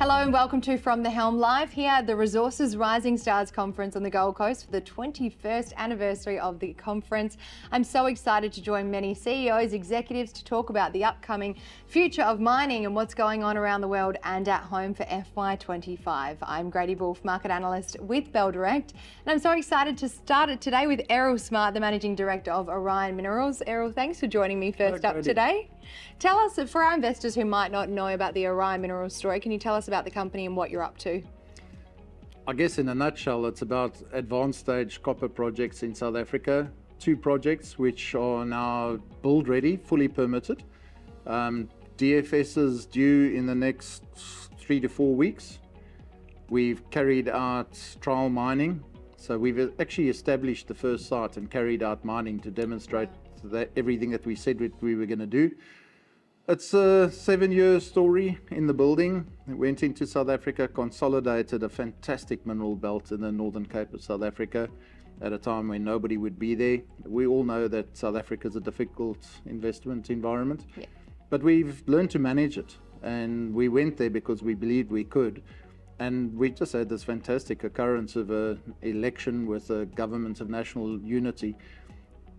Hello and welcome to From the Helm Live here at the Resources Rising Stars Conference on the Gold Coast for the 21st anniversary of the conference. I'm so excited to join many CEOs, executives to talk about the upcoming future of mining and what's going on around the world and at home for FY25. I'm Grady, Wulff, Market Analyst with Bell Direct, and I'm so excited to start it today with Errol Smart, the Managing Director of Orion Minerals. Errol, thanks for joining me first up today. Tell us, for our investors who might not know about the Orion Minerals story, can you tell us about the company and what you're up to? I guess in a nutshell, it's about advanced stage copper projects in South Africa. 2 projects which are now build ready, fully permitted. DFS is due in the next 3 to 4 weeks. We've carried out trial mining. So we've actually established the first site and carried out mining to demonstrate that everything that we said we were going to do. It's a 7-year story in the building. It went into South Africa, consolidated a fantastic mineral belt in the Northern Cape of South Africa at a time when nobody would be there. We all know that South Africa is a difficult investment environment, but we've learned to manage it. And we went there because we believed we could. And we just had this fantastic occurrence of an election with a government of national unity.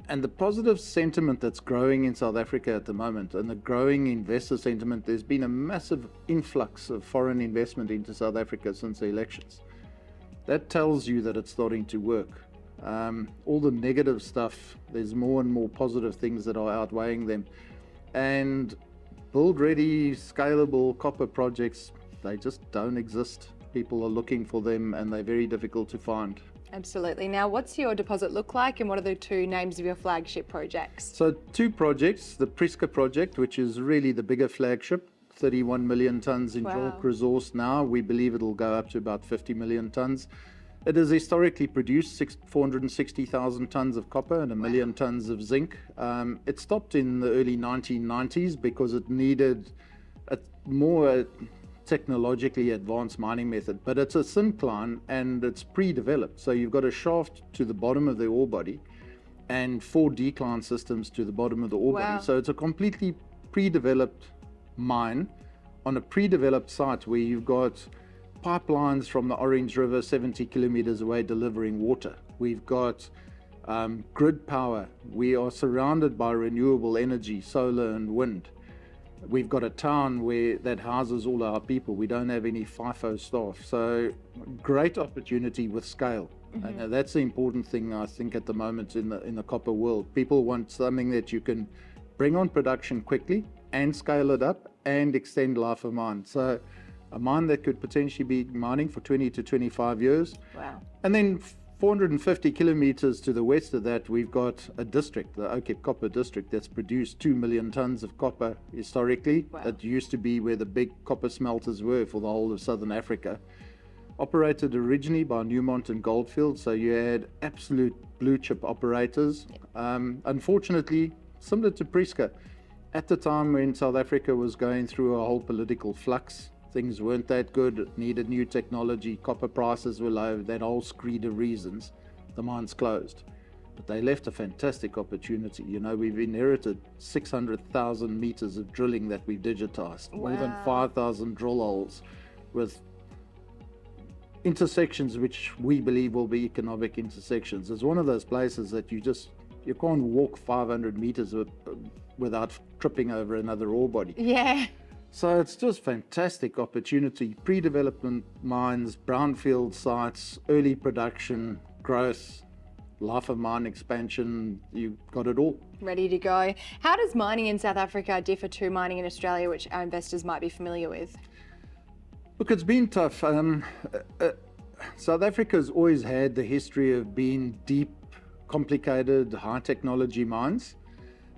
And the positive sentiment that's growing in South Africa at the moment, and the growing investor sentiment, there's been a massive influx of foreign investment into South Africa since the elections. That tells you that it's starting to work. All the negative stuff, there's more and more positive things that are outweighing them. And build-ready, scalable copper projects, they just don't exist. People are looking for them and they're very difficult to find. Absolutely. Now, what's your deposit look like and what are the 2 names of your flagship projects? So 2 projects, the Prieska project, which is really the bigger flagship, 31 million tonnes in JORC resource now. We believe it'll go up to about 50 million tonnes. It has historically produced 460,000 tonnes of copper and 1 million tonnes of zinc. It stopped in the early 1990s because it needed a more technologically advanced mining method, but it's a syncline and it's pre-developed. So you've got a shaft to the bottom of the ore body and 4 decline systems to the bottom of the ore body. So it's a completely pre-developed mine on a pre-developed site where you've got pipelines from the Orange River 70 kilometers away delivering water. We've got grid power. We are surrounded by renewable energy, solar and wind. We've got a town that houses all our people. We don't have any FIFO staff. So great opportunity with scale. And that's the important thing, I think, at the moment in the copper world. People want something that you can bring on production quickly and scale it up and extend life of mine. So a mine that could potentially be mining for 20 to 25 years. Wow. And then 450 kilometers to the west of that, we've got a district, the Oakep Copper District, that's produced 2 million tons of copper historically. It used to be where the big copper smelters were for the whole of Southern Africa. Operated originally by Newmont and Goldfields, so you had absolute blue chip operators. Unfortunately, similar to Prieska, at the time when South Africa was going through a whole political flux, things weren't that good, it needed new technology, copper prices were low, that whole screed of reasons, the mines closed. But they left a fantastic opportunity. You know, we've inherited 600,000 meters of drilling that we've digitized, more than 5,000 drill holes with intersections which we believe will be economic intersections. It's one of those places that you can't walk 500 meters without tripping over another ore body. Yeah. So it's just fantastic opportunity, pre-development mines, brownfield sites, early production, growth, life of mine expansion, you've got it all. Ready to go. How does mining in South Africa differ to mining in Australia, which our investors might be familiar with? Look, it's been tough. South Africa's always had the history of being deep, complicated, high technology mines.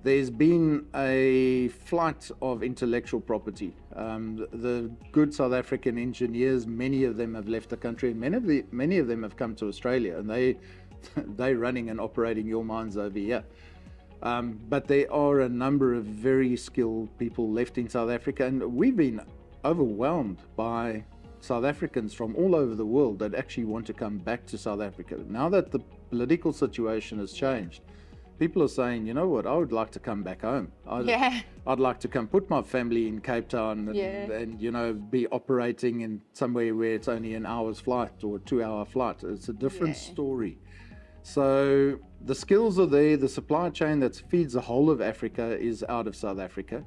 There's been a flight of intellectual property. The good South African engineers, many of them have left the country, and many of them have come to Australia, and they're running and operating your mines over here. But there are a number of very skilled people left in South Africa, and we've been overwhelmed by South Africans from all over the world that actually want to come back to South Africa. Now that the political situation has changed, people are saying, you know what, I would like to come back home. I'd like to come put my family in Cape Town and you know, be operating in somewhere where it's only an hour's flight or a 2-hour flight. It's a different story. So the skills are there. The supply chain that feeds the whole of Africa is out of South Africa.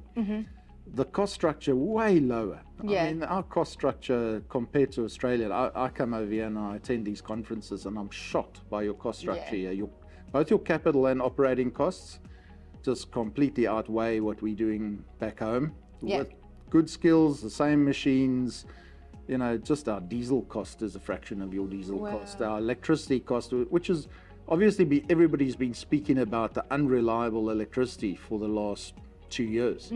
The cost structure way lower. I mean, our cost structure compared to Australia, I come over here and I attend these conferences and I'm shocked by your cost structure here. Both your capital and operating costs just completely outweigh what we're doing back home. With good skills, the same machines, you know, just our diesel cost is a fraction of your diesel cost. Our electricity cost, which is obviously everybody's been speaking about the unreliable electricity for the last 2 years.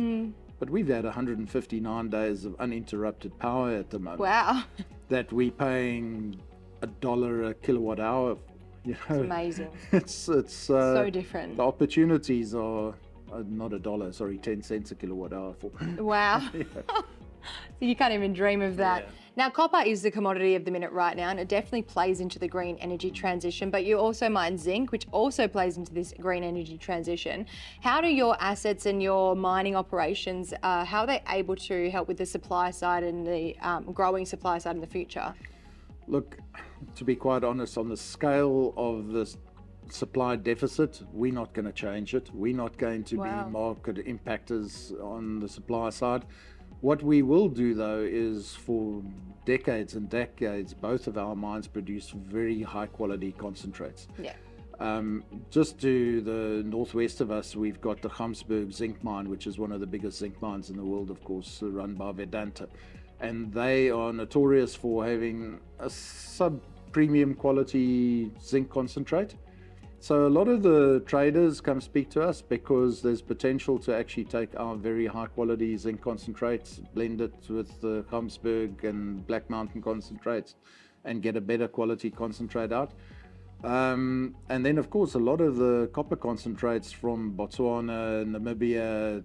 But we've had 159 days of uninterrupted power at the moment. Wow. That we're paying $1 a kilowatt hour. You know, it's amazing. It's so different. The opportunities are not $1, sorry, 10 cents a kilowatt hour for. Wow. So you can't even dream of that. Now, copper is the commodity of the minute right now, and it definitely plays into the green energy transition, but you also mine zinc, which also plays into this green energy transition. How do your assets and your mining operations, how are they able to help with the supply side and the growing supply side in the future? Look, to be quite honest, on the scale of this supply deficit, we're not going to change it. We're not going to be market impactors on the supply side. What we will do, though, is for decades and decades, both of our mines produce very high quality concentrates. Just to the northwest of us, we've got the Gamsberg zinc mine, which is one of the biggest zinc mines in the world, of course, run by Vedanta. And they are notorious for having a sub-premium quality zinc concentrate. So a lot of the traders come speak to us because there's potential to actually take our very high quality zinc concentrates, blend it with the Gamsberg and Black Mountain concentrates and get a better quality concentrate out. And then of course a lot of the copper concentrates from Botswana, Namibia,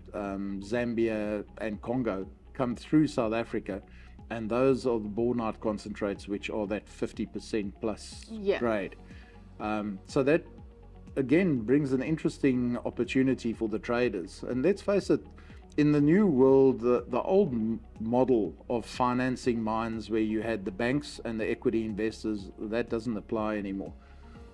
Zambia and Congo come through South Africa, and those are the Bornite concentrates, which are that 50% plus grade. So that again brings an interesting opportunity for the traders. And let's face it, in the new world, the old model of financing mines where you had the banks and the equity investors, that doesn't apply anymore.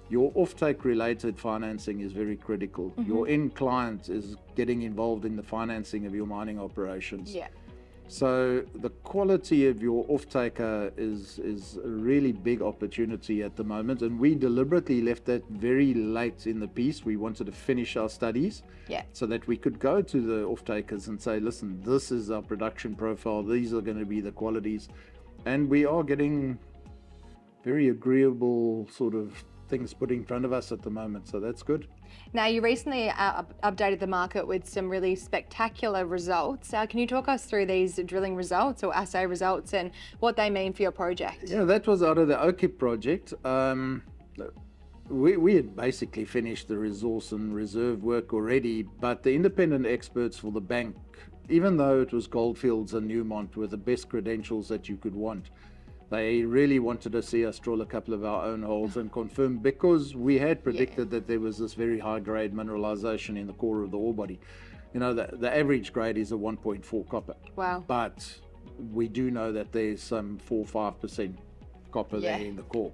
Your offtake related financing is very critical. Your end client is getting involved in the financing of your mining operations. So the quality of your off-taker is a really big opportunity at the moment, and we deliberately left that very late in the piece. We wanted to finish our studies so that we could go to the off-takers and say, listen, this is our production profile, these are going to be the qualities, and we are getting very agreeable sort of things put in front of us at the moment, so that's good. Now, you recently updated the market with some really spectacular results. Can you talk us through these drilling results or assay results and what they mean for your project? Yeah, that was out of the OKIP project. We had basically finished the resource and reserve work already, but the independent experts for the bank, even though it was Goldfields and Newmont with the best credentials that you could want, they really wanted to see us drill a couple of our own holes and confirm, because we had predicted that there was this very high grade mineralization in the core of the ore body. You know, the average grade is a 1.4 copper. Wow. But we do know that there's some 4-5% copper there in the core.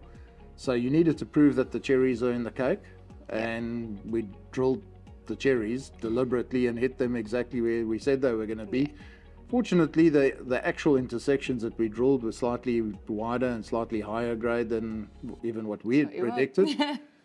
So you needed to prove that the cherries are in the cake, and we drilled the cherries deliberately and hit them exactly where we said they were going to be. Fortunately, the actual intersections that we drilled were slightly wider and slightly higher grade than even what we had predicted.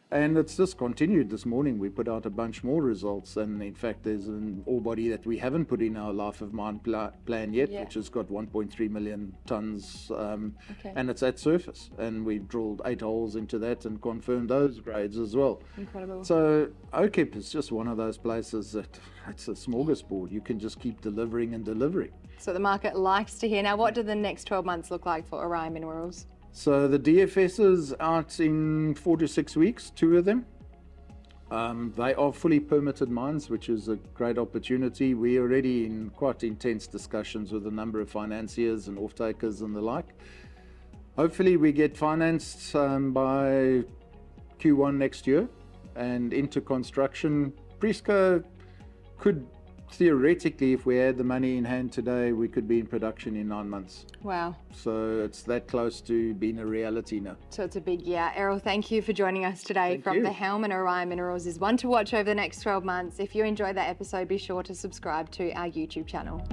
And it's just continued this morning. We put out a bunch more results, and in fact there's an ore body that we haven't put in our life of mine plan yet, which has got 1.3 million tons, and it's at surface, and we've drilled 8 holes into that and confirmed those grades as well. Incredible. So OKIP is just one of those places that it's a smorgasbord. You can just keep delivering and delivering. So the market likes to hear. Now, what do the next 12 months look like for Orion Minerals? So the DFS is out in 4 to 6 weeks, 2 of them. They are fully permitted mines, which is a great opportunity. We're already in quite intense discussions with a number of financiers and off-takers and the like. Hopefully we get financed by Q1 next year, and into construction. Prisco could theoretically, if we had the money in hand today, we could be in production in 9 months. Wow. So it's that close to being a reality now. So it's a big year. Errol, thank you for joining us today. Thank From you. the Helm and Orion Minerals is one to watch over the next 12 months. If you enjoyed that episode, be sure to subscribe to our YouTube channel.